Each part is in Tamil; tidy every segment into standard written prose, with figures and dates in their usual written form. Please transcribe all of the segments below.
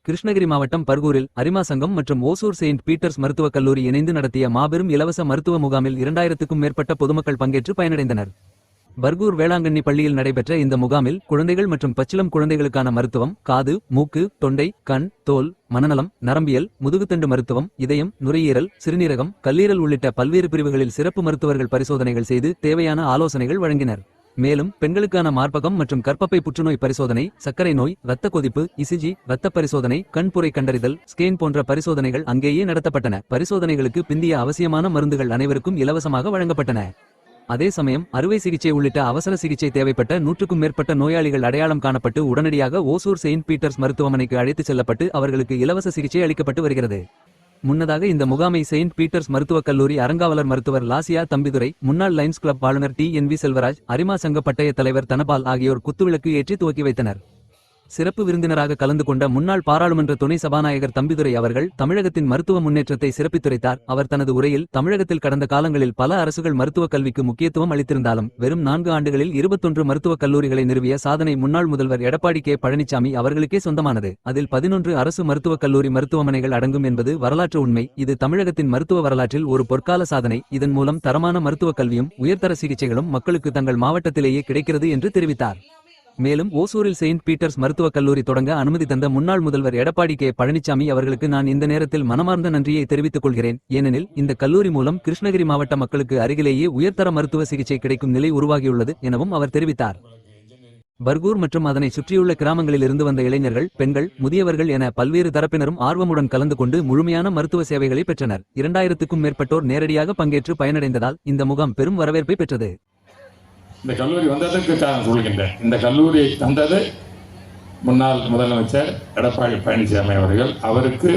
கிருஷ்ணகிரி மாவட்டம் பர்கூரில் அரிமா சங்கம் மற்றும் ஓசூர் செயின்ட் பீட்டர்ஸ் மருத்துவக் கல்லூரி இணைந்து நடத்திய மாபெரும் இலவச மருத்துவ முகாமில் 2000க்கும் மேற்பட்ட பொதுமக்கள் பங்கேற்று பயனடைந்தனர். பர்கூர் வேளாங்கண்ணி பள்ளியில் நடைபெற்ற இந்த முகாமில் குழந்தைகள் மற்றும் பச்சிளம் குழந்தைகளுக்கான மருத்துவம், காது, மூக்கு, தொண்டை, கண், தோல், மனநலம், நரம்பியல், முதுகுத்தண்டு மருத்துவம், இதயம், நுரையீரல், சிறுநீரகம், கல்லீரல் உள்ளிட்ட பல்வேறு பிரிவுகளில் சிறப்பு மருத்துவர்கள் பரிசோதனைகள் செய்து தேவையான ஆலோசனைகள் வழங்கினர். மேலும் பெண்களுக்கான மார்பகம் மற்றும் கர்ப்பப்பை புற்றுநோய் பரிசோதனை, சர்க்கரை நோய், இரத்த கொதிப்பு, இசிஜி, இரத்த பரிசோதனை, கண்புரை கண்டறிதல், ஸ்கேன் போன்ற பரிசோதனைகள் அங்கேயே நடத்தப்பட்டன. பரிசோதனைகளுக்கு பிந்திய அவசியமான மருந்துகள் அனைவருக்கும் இலவசமாக வழங்கப்பட்டன. அதே சமயம் அறுவை சிகிச்சை உள்ளிட்ட அவசர சிகிச்சை தேவைப்பட்ட 100க்கும் மேற்பட்ட நோயாளிகள் அடையாளம் காணப்பட்டு உடனடியாக ஓசூர் செயின்ட் பீட்டர்ஸ் மருத்துவமனைக்கு அழைத்துச் செல்லப்பட்டு அவர்களுக்கு இலவச சிகிச்சை அளிக்கப்பட்டு வருகிறது. முன்னதாக இந்த முகாமை செயின்ட் பீட்டர்ஸ் மருத்துவக் கல்லூரி அறங்காவலர் மருத்துவர் லாசியா தம்பிதுரை, முன்னாள் லைன்ஸ் கிளப் ஆளுநர் TNV செல்வராஜ், அரிமா சங்க பட்டய தலைவர் தனபால் ஆகியோர் குத்துவிளக்கு ஏற்றி துவக்கி வைத்தனர். சிறப்பு விருந்தினராக கலந்து கொண்ட முன்னாள் பாராளுமன்ற துணை சபாநாயகர் தம்பிதுரை அவர்கள் தமிழகத்தின் மருத்துவ முன்னேற்றத்தை சிறப்பித்துரைத்தார். அவர் தனது உரையில் தமிழகத்தில் கடந்த காலங்களில் பல அரசுகள் மருத்துவக் கல்விக்கு முக்கியத்துவம் அளித்திருந்தாலும் வெறும் 4 ஆண்டுகளில் 21 மருத்துவக் கல்லூரிகளை நிறுவிய சாதனை முன்னாள் முதல்வர் எடப்பாடி K. பழனிசாமி அவர்களுக்கே சொந்தமானது. அதில் 11 அரசு மருத்துவக் கல்லூரி மருத்துவமனைகள் அடங்கும் என்பது வரலாற்று உண்மை. இது தமிழகத்தின் மருத்துவ வரலாற்றில் ஒரு பொற்கால சாதனை. இதன் மூலம் தரமான மருத்துவக் கல்வியும் உயர்தர சிகிச்சைகளும் மக்களுக்கு தங்கள் மாவட்டத்திலேயே கிடைக்கிறது என்று தெரிவித்தார். மேலும் ஓசூரில் செயின்ட் பீட்டர்ஸ் மருத்துவக் கல்லூரி தொடங்க அனுமதி தந்த முன்னாள் முதல்வர் எடப்பாடி K. பழனிசாமி அவர்களுக்கு நான் இந்த நேரத்தில் மனமார்ந்த நன்றியை தெரிவித்துக் கொள்கிறேன். ஏனெனில் இந்த கல்லூரி மூலம் கிருஷ்ணகிரி மாவட்ட மக்களுக்கு அருகிலேயே உயர்தர மருத்துவ சிகிச்சை கிடைக்கும் நிலை உருவாகியுள்ளது எனவும் அவர் தெரிவித்தார். பர்கூர் மற்றும் அதனை சுற்றியுள்ள கிராமங்களில் இருந்து வந்த இளைஞர்கள், பெண்கள், முதியவர்கள் என பல்வேறு தரப்பினரும் ஆர்வமுடன் கலந்து கொண்டு முழுமையான மருத்துவ சேவைகளை பெற்றனர். 2000க்கும் மேற்பட்டோர் நேரடியாக பங்கேற்று பயனடைந்ததால் இந்த முகாம் பெரும் வரவேற்பை பெற்றது. இந்த கல்லூரி வந்ததற்கு காரணம் சொல்கின்றேன். இந்த கல்லூரியை தந்தது முன்னாள் முதலமைச்சர் எடப்பாடி பழனிசாமி அவர்கள். அவருக்கு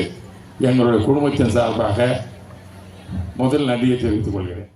எங்களுடைய குடும்பத்தின் சார்பாக முதல் நன்றியை தெரிவித்துக் கொள்கிறேன்.